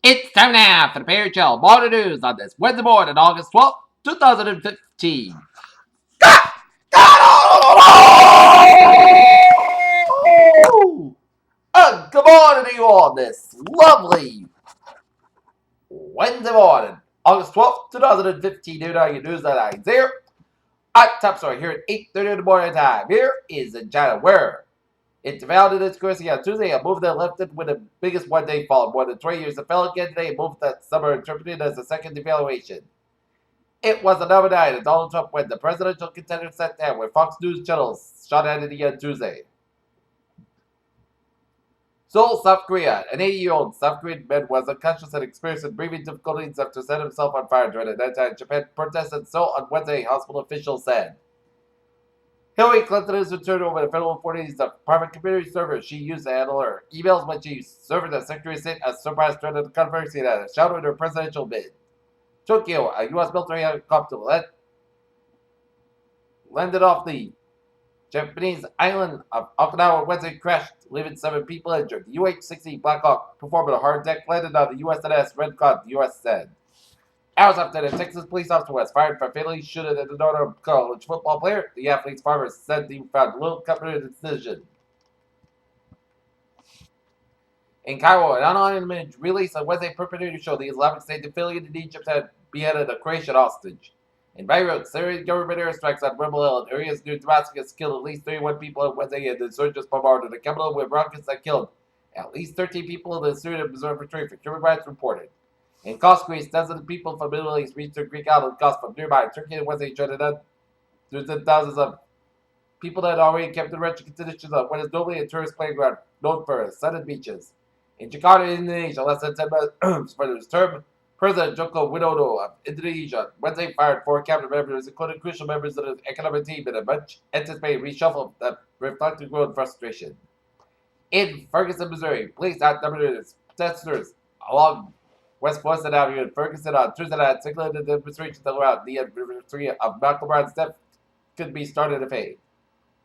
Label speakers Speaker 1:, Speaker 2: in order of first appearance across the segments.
Speaker 1: It's time now for the Perry Chill Morning News on this Wednesday morning, August 12th, 2015. Good morning to you all this lovely Wednesday morning, August 12th, 2015. Here are your news headlines here. Top story here at 8:30 in the morning time. Here is in China where it developed its course on Tuesday. A move that left it with the biggest one-day fall in more than 20 years. The fell again today. A move that some are interpreted as a second devaluation. It was another night that Donald Trump went. The presidential contender sat down where Fox News channels shot at it again Tuesday. Seoul, South Korea. An 80-year-old South Korean man was unconscious and experiencing breathing difficulties after setting himself on fire during an anti-Japan protest in Seoul on Wednesday, hospital officials said. Hillary Clinton has returned over the federal authorities of private computer server she used to handle her emails when she served as Secretary of State as surprise threat of the controversy that shadowed her presidential bid. Tokyo, a U.S. military helicopter landed off the Japanese island of Okinawa Wednesday crashed, leaving 7 people injured. The UH-60 Black Hawk performed a hard deck landed on the USNS Red Cloud, the U.S. said. Hours after the Texas police officer was fired for fatally shooting at another college football player, the athlete's father said he found little comfort in the decision. In Cairo, an online image released on Wednesday perpetrator showed the Islamic State affiliated in Egypt had beheaded a Croatian hostage. In Beirut, Syrian government airstrikes on Rebel Hill and areas near Damascus killed at least 31 people on Wednesday, and the insurgents bombarded the capital with rockets that killed at least 13 people, the Syrian Observatory for Human Rights reported. In Kos, Greece, dozens of people from the Middle East reached their Greek island Kos from nearby Turkey on Wednesday, joining thousands of people that had already kept the wretched conditions of what is normally a tourist playground known for sunny beaches. In Jakarta, Indonesia, less than 10 months for his term, President Joko Widodo of Indonesia Wednesday fired 4 cabinet members, including crucial members of the economic team, in a much anticipated reshuffle that reflected growing frustration. In Ferguson, Missouri, police outnumbered protesters along West Pleasant Avenue in Ferguson on Tuesday night signaling the demonstrations around the anniversary of Malcolm Brown's death could be starting to fade.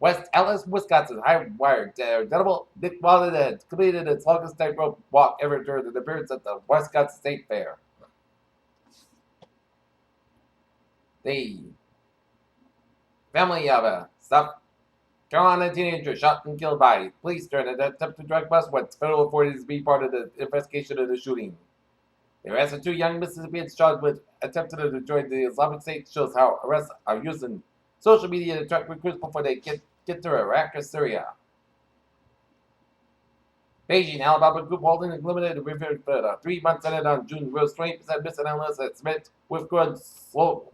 Speaker 1: West Allis, Wisconsin, high-wired General Nick Wallen had completed its longest tightrope walk ever during an appearance at the Wisconsin State Fair. The family of a South Carolina teenager shot and killed by police during an attempt to drug bust went federal authorities to be part of the investigation of the shooting. They arrested 2 young Mississippians charged with attempting to join the Islamic State. Shows how arrests are using social media to attract recruits before they get to Iraq or Syria. Beijing, Alabama group holding a limited review for the 3-month ended on June rose 20% missing analysts that Smith with good slow.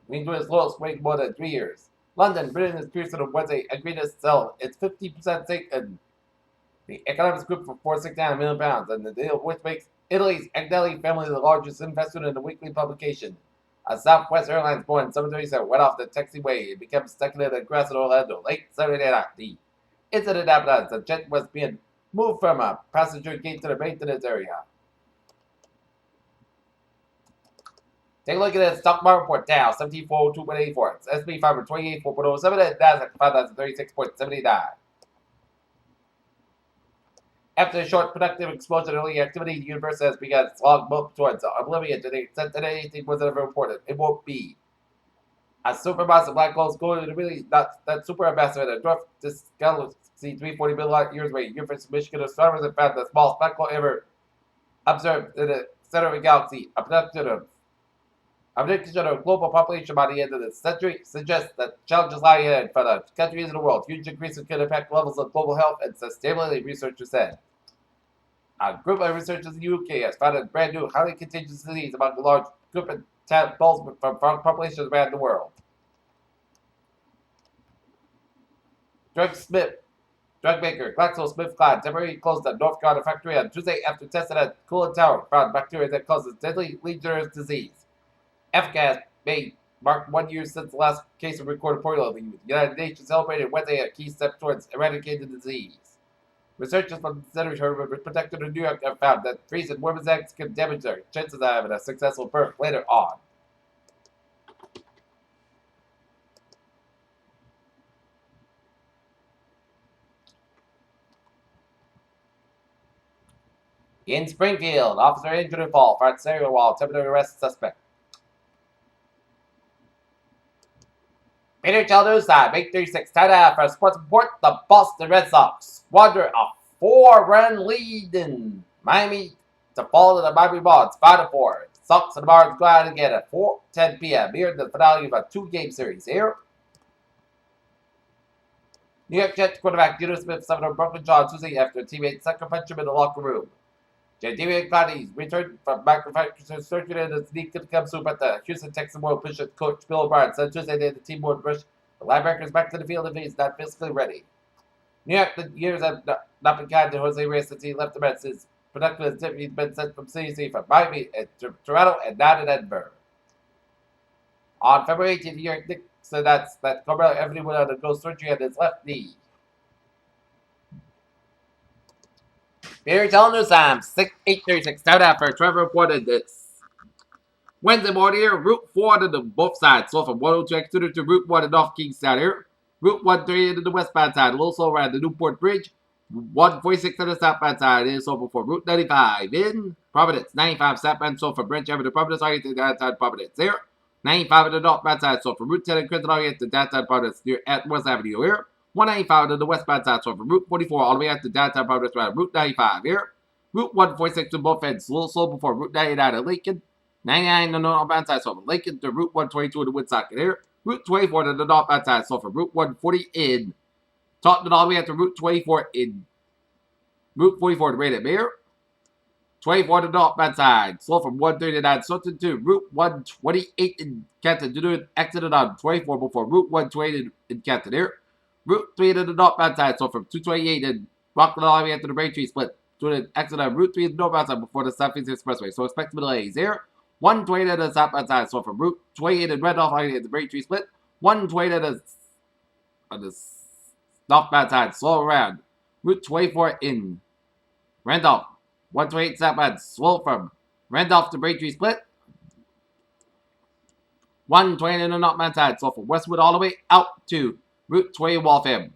Speaker 1: Means to its lowest rate more than 3 years. London, Britain is Pearson on Wednesday agreed to sell its 50% stake in the economics group for £469 million, and the deal which makes Italy's Agnelli family the largest investor in the weekly publication. A Southwest Airlines Boeing 737 went off the taxiway and became stuck in the grass in Orlando late Saturday night. The incident happened as the jet was being moved from a passenger gate to the maintenance area. Take a look at the stock market report. Dow 17,402.84. It's S&P 500 28,407. And Nasdaq 5,036.79. After a short productive explosion in early activity, the universe has begun its long move towards oblivion to the extent that anything was ever reported. It won't be. A supermassive black hole is going to really not that supermassive and a dwarf this galaxy 340 billion light years away. University of Michigan astronomers have found the smallest black hole ever observed in the center of a galaxy. A prediction of global population by the end of the century suggests that challenges lie ahead for the countries in the world. Huge increases could impact levels of global health and sustainability, researchers said. A group of researchers in the UK has found a brand new, highly contagious disease among a large group of tadpoles from populations around the world. Drug maker GlaxoSmithKline temporarily closed the North Carolina factory on Tuesday after testing a coolant tower found bacteria that causes deadly Legionnaires' disease. FCAS may mark 1 year since the last case of recorded polio. The United Nations celebrated Wednesday a key step towards eradicating the disease. Researchers from the Center for Protection of New York have found that freezing women's eggs can damage their chances of having a successful birth later on. In Springfield, officer injured in fall. Front stereo while attempting to arrest suspect. Peter Chaldusa, make 36 tight for Sports Report. The Boston Red Sox squander a 4-run lead in Miami to fall to the Miami Bonds 5-4. Sox and the Barnes go out again at 4:10 p.m. Here the finale of a 2-game series here. New York Jets quarterback Geno Smith suffered a broken jaw Tuesday after a teammate sucker punched him in the locker room. Jadavian Clowney returned from microfracture surgery and is sneaked to come soon, but the Houston Texans will push coach Bill O'Brien said Tuesday that the team would rush the linebackers back to the field if he's not physically ready. New York, the years have not been kind to Jose Reyes since he left the Mets. His productive as he's been sent from CDC from Miami and Toronto and not in Edinburgh. On February 18th, New York Knicks said that Carmelo Anthony went undergo surgery on his left knee. Here telling us 8:36 down after Trevor reported this. Wednesday morning here, Route 4 to both sides. So from 102 to Route 1 in North Kingstown here. Route 130 to the westbound side. Also around the Newport Bridge. 146 to the southbound side. It is over for Route 95 in Providence. 95 southbound. So from Branch Avenue to Providence, all to downtown Providence there. 95 to the northbound side. So from Route 10 and Clinton, all to downtown Providence near at West Avenue here. 195 to the westbound side. So from Route 44 all the way out to downtown Providence around Route 95 here. Route 146 to both ends. A little slow before Route 99 to Lincoln. 99 to the northbound side, so from Lincoln to Route 122 to Woodstock here. Route 24 to the northbound side, so from Route 140 in Taunton all the way up to Route 24 in Route 44 to Rated Mayor. 24 to the northbound side, so from 139 Sutton to Route 128 in Canton to do an accident on 24 before Route 120 in Canton here. Route 3 to the northbound side, so from 228 in Rockland all the way up to the Braintree split. To an accident on Route 3 to the northbound side before the Southeast Expressway, so expect some delays here. 120 to the southbound side, so from Route 28 in Randolph, all the way at the Braintree split. 120 to the northbound side, slow around. Route 24 in Randolph. 128 southbound, slow from Randolph to Braintree split. 120 to the northbound side, so from Westwood all the way out to Route 20 Waltham.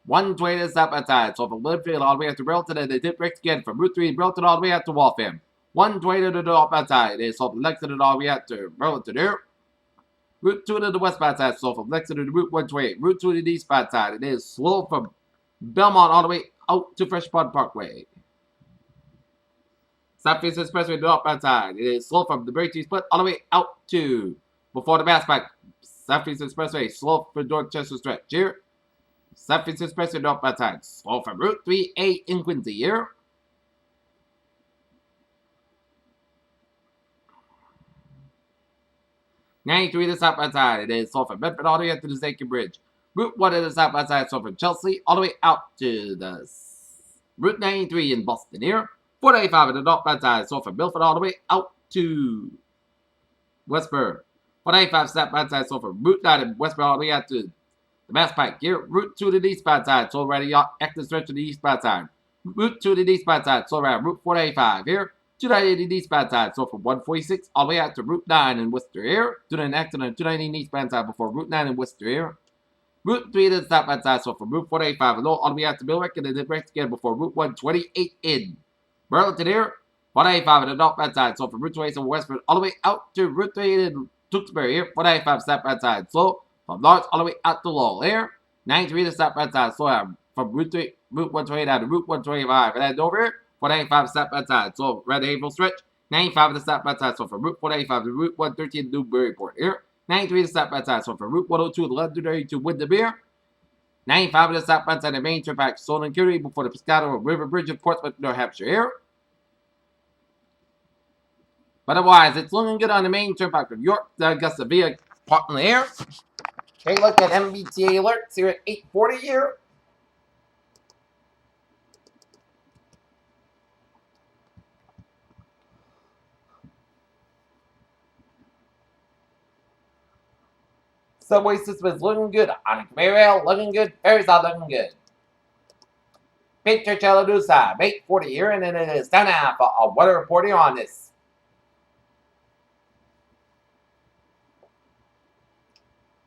Speaker 1: 120 to the southbound side, so from Linfield all the way out to Brealton, and they did break again from Route 3 in Brealton all the way out to Waltham. 120 to the northbound side, it is so from Lexington all the way out to Burlington here. Route 2 to the westbound side, so from Lexington to Route 128. Route 2 to the eastbound side, it is slow from Belmont all the way out to Fresh Pond Parkway. Southeast Expressway to the northbound side, it is slow from the Braintree split all the way out to before the Mass Pike. Southeast Expressway, slow from Dorchester stretch here. Southeast Expressway northbound side, slow from Route 3A in Quincy here. 93 to the southbound side, it is so from Bedford all the way up to the Zachem Bridge. Route 1 to the southbound side, so from Chelsea all the way out to the Route 93 in Boston here. 485 to the northbound side, so from Milford all the way out to Westburg. 485 southbound side, so from Route 9 in Westburg all the way out to the Mass Pike here. Route 2 to the eastbound side, so already active stretch to the eastbound side. Route 2 to the eastbound side, so around Route 485 here. 290 eastbound side, so from 146 all the way out to Route 9 in Worcester here. 290 accident 290 eastbound side before Route 9 in Worcester here. Route 3 to the southbound side, so from Route 485 all the way out to Millwick, and then it breaks again before Route 128 in Burlington here. 185 on the northbound side, so from Route 27 Westford all the way out to Route 3 in Tewksbury here. 185 southbound side, so from Lawrence all the way out to Lowell here. 93 to the southbound side, so from Route 128 to Route 125, and then over here. 485 southbound side, so Red Havel stretch. 95 to the southbound side, so from Route 485 to Route 113 to Newburyport here. 93 to the southbound side, so from Route 102 to Londonderry to Windermere. 95 to the southbound side, the main trip back to Solon Curie before the Piscataway River Bridge in Portsmouth, New Hampshire here. But otherwise, it's looking good on the main turnpike from York to Augusta via Portland here. Take a look at MBTA alerts here at 8:40 here. Subway system is looking good. On the conveyor rail, looking good. Ferries are looking good. Picture Challedusa, 8:40 here, and then it is time now for a weather reporting on this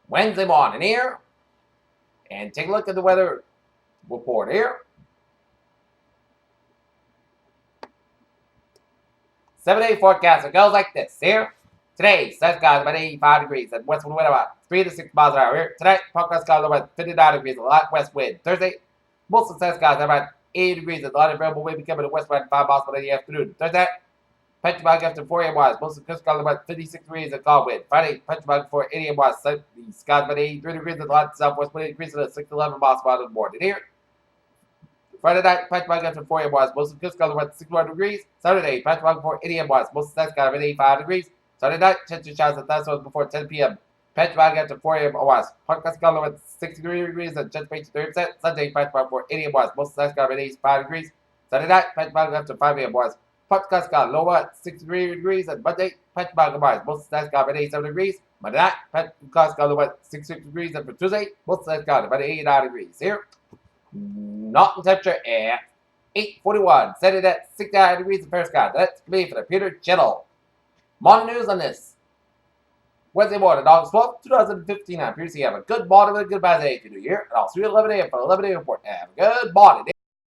Speaker 1: Wednesday morning here. And take a look at the weather report here. 7-day forecast. It goes like this. Here, today, sun's got about 85 degrees and westward wind about 3 to 6 miles an hour. Here, tonight, forecast got about 59 degrees, a light west wind. Thursday, most of the sun's got about 80 degrees and a lot of variable wind becoming a west wind 5 miles per day in the afternoon. Thursday, Petrobag after 4 a.m. wise. Most of the coast got about 56 degrees and calm wind. Friday, Petrobag before 8 a.m. wise. The sky's about 83 degrees and a lot of southwest wind increasing to 6 to 11 miles per hour in the morning. Here, Friday night, Petrobag after 4 a.m. wise. Most of the coast got about 61 degrees. Saturday, Petrobag before 8 a.m. wise. Most of the sun's got about 85 degrees. Saturday night, chance of showers and thunderstorms before 10 p.m. Petrobag after 4 a.m. wise. Podcast got about 63 degrees and chance of 30%. Sunday, Petrobag before 8 a.m. wise. Most of the sun's got about 85 degrees. Saturday night, Petrobag after 5 a.m. wise. Podcast got low at 63 degrees, and Monday, Petrobag wise. Most of the sun's got about 87 degrees. Monday night, Podcast got low at 66 degrees, and for Tuesday, most of the sun's got about 89 degrees. Here, Norton temperature at 8:41. Set it at 69 degrees in first sky. That's me for the Peter Channel. Morning news on this Wednesday morning, August 12th, 2015. I'm Peter. Have a good morning and a good bad day to do here. And I'll see you at 11 a.m. for 11 a.m. report. Have a good morning.